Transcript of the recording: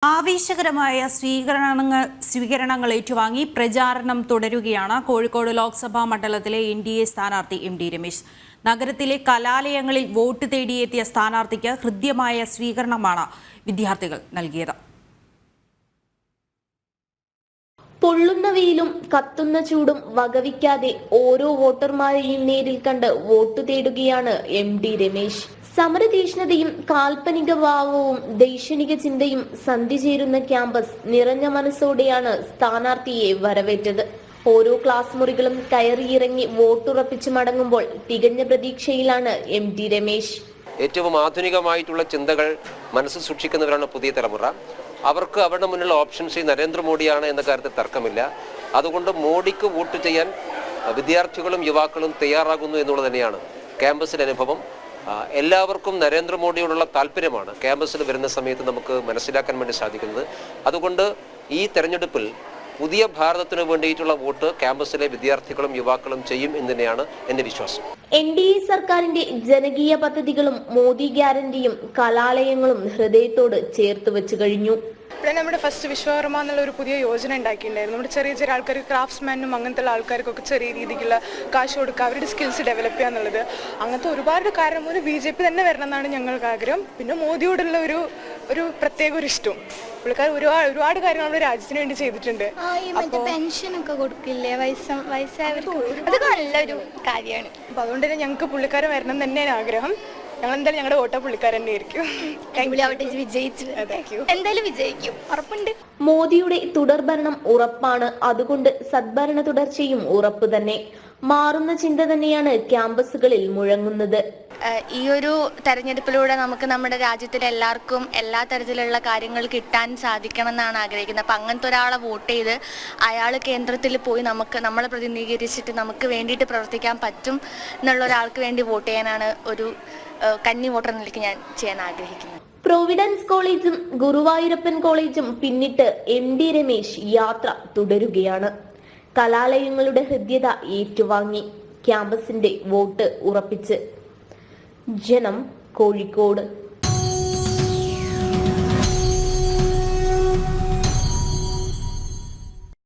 ആവേശകരമായ സ്വീകരണങ്ങൾ ഏറ്റുവാങ്ങി പ്രചാരണം തുടരുകയാണ് കോഴിക്കോട് ലോക്സഭാ മണ്ഡലത്തിലെ NDA സ്ഥാനാർത്ഥി MD രമേശ്. നഗരത്തിലെ കലാലയങ്ങളിൽ വോട്ട് തേടിയെത്തിയ സ്ഥാനാർത്ഥിക്ക് ഹൃദ്യമായ സ്വീകരണമാണ് വിദ്യാർത്ഥികൾ നൽകിയത്. പൊള്ളുന്ന വെയിലും കത്തുന്ന ചൂടും വകവയ്ക്കാതെ ഓരോ വോട്ടർമാരെയും നേരിൽ കണ്ട് വോട്ട് തേടുകയാണ് MD രമേശ്. സമരതീഷ്ണതയും കാൽപ്പനിക ഭാവവും ദൈക്ഷണിക ചിന്തയും സന്ധി ചേരുന്ന ക്യാമ്പസ് നിറഞ്ഞ മനസ്സോടെയാണ് സ്ഥാനാർത്ഥിയെ വരവേറ്റത്. ഓരോ ക്ലാസ് മുറികളും കയറിയിറങ്ങി വോട്ടുറപ്പിച്ചു മടങ്ങുമ്പോൾ തികഞ്ഞ പ്രതീക്ഷയിലാണ് MD രമേശ്. ഏറ്റവും ആധുനികമായിട്ടുള്ള ചിന്തകൾ മനസ്സിൽ സൂക്ഷിക്കുന്നവരാണ് പുതിയ തലമുറ. അവർക്ക് അവരുടെ മുന്നിലുള്ള ഓപ്ഷൻസ് നരേന്ദ്രമോദിയാണ് എന്ന കാര്യത്തിൽ തർക്കമില്ല. അതുകൊണ്ട് മോഡിക്ക് വോട്ട് ചെയ്യാൻ വിദ്യാർത്ഥികളും യുവാക്കളും തയ്യാറാകുന്നു എന്നുള്ളത് തന്നെയാണ് ക്യാമ്പസിലെ അനുഭവം. എല്ലാവർക്കും നരേന്ദ്രമോദിയോടുള്ള താല്പര്യമാണ് ക്യാമ്പസിൽ വരുന്ന സമയത്ത് നമുക്ക് മനസ്സിലാക്കാൻ വേണ്ടി സാധിക്കുന്നത്. അതുകൊണ്ട് ഈ തെരഞ്ഞെടുപ്പിൽ പുതിയ ഭാരതത്തിന് വേണ്ടിയിട്ടുള്ള വോട്ട് ക്യാമ്പസിലെ വിദ്യാർത്ഥികളും യുവാക്കളും ചെയ്യും എന്ന് തന്നെയാണ് എൻ്റെ വിശ്വാസം. NDA സർക്കാരിന്റെ ജനകീയ പദ്ധതികളും മോദി ഗ്യാരണ്ടിയും കലാലയങ്ങളും ഹൃദയത്തോട് ചേർത്ത് വെച്ചു കഴിഞ്ഞു. ഇവിടെ നമ്മുടെ ഫസ്റ്റ് വിശ്വകർമ്മ എന്നുള്ള ഒരു പുതിയ യോജന ഉണ്ടാക്കിയിട്ടുണ്ടായിരുന്നു. നമ്മുടെ ചെറിയ ചെറിയ ആൾക്കാർക്ക് ക്രാഫ്റ്റ്സ്മാനും അങ്ങനത്തെ ആൾക്കാർക്കൊക്കെ ചെറിയ രീതിക്കുള്ള കാശ് കൊടുക്കുക, അവരുടെ സ്കിൽസ് ഡെവലപ്പ് ചെയ്യുക എന്നുള്ളത്. അങ്ങനത്തെ ഒരുപാട് കാരണം ഒരു BJP തന്നെ വരണം എന്നാണ് ഞങ്ങൾക്ക് ആഗ്രഹം. പിന്നെ മോദിയോടുള്ള ഒരു പ്രത്യേക ഒരു ഇഷ്ടം. പുള്ളിക്കാർ ഒരുപാട് കാര്യങ്ങൾ നമ്മുടെ രാജ്യത്തിന് വേണ്ടി ചെയ്തിട്ടുണ്ട്. പെൻഷനൊക്കെ കൊടുക്കില്ലേ വയസ്സായവർക്ക്, അത് നല്ലൊരു കാര്യമാണ്. അപ്പോൾ അതുകൊണ്ട് തന്നെ ഞങ്ങൾക്ക് പുള്ളിക്കാരൻ വരണം തന്നെയാണ് ആഗ്രഹം. ഞങ്ങൾ എന്തായാലും ഞങ്ങളുടെ വോട്ട് പുള്ളിക്കാരൻ തന്നെ ആയിരിക്കും. എന്തായാലും വിജയിക്കും, ഉറപ്പുണ്ട്. മോദിയുടെ തുടർഭരണം ഉറപ്പാണ്. അതുകൊണ്ട് സദ്ഭരണ തുടർച്ചയും ഉറപ്പ് തന്നെ. മാറുന്ന ചിന്ത തന്നെയാണ് ക്യാമ്പസുകളിൽ മുഴങ്ങുന്നത്. ഈ ഒരു തെരഞ്ഞെടുപ്പിലൂടെ നമുക്ക് നമ്മുടെ രാജ്യത്തിലെ എല്ലാവർക്കും എല്ലാ തരത്തിലുള്ള കാര്യങ്ങൾ കിട്ടാൻ സാധിക്കണം എന്നാണ് ആഗ്രഹിക്കുന്നത്. അപ്പം അങ്ങനത്തെ ഒരാളെ വോട്ട് ചെയ്ത് അയാൾ കേന്ദ്രത്തിൽ പോയി നമ്മളെ പ്രതിനിധീകരിച്ചിട്ട് നമുക്ക് വേണ്ടിയിട്ട് പ്രവർത്തിക്കാൻ പറ്റും എന്നുള്ള ഒരാൾക്ക് വേണ്ടി വോട്ട് ചെയ്യാനാണ് ഒരു കന്നി വോട്ടർ നിലയ്ക്ക് ഞാൻ ചെയ്യാൻ ആഗ്രഹിക്കുന്നത്. പ്രൊവിഡൻസ് കോളേജും ഗുരുവായൂരപ്പൻ കോളേജും പിന്നിട്ട് MD രമേശ് യാത്ര തുടരുകയാണ്. കലാലയങ്ങളുടെ ഹൃദ്യത ഏറ്റുവാങ്ങി ക്യാമ്പസിന്റെ വോട്ട് ഉറപ്പിച്ച്. ജനം, കോഴിക്കോട്.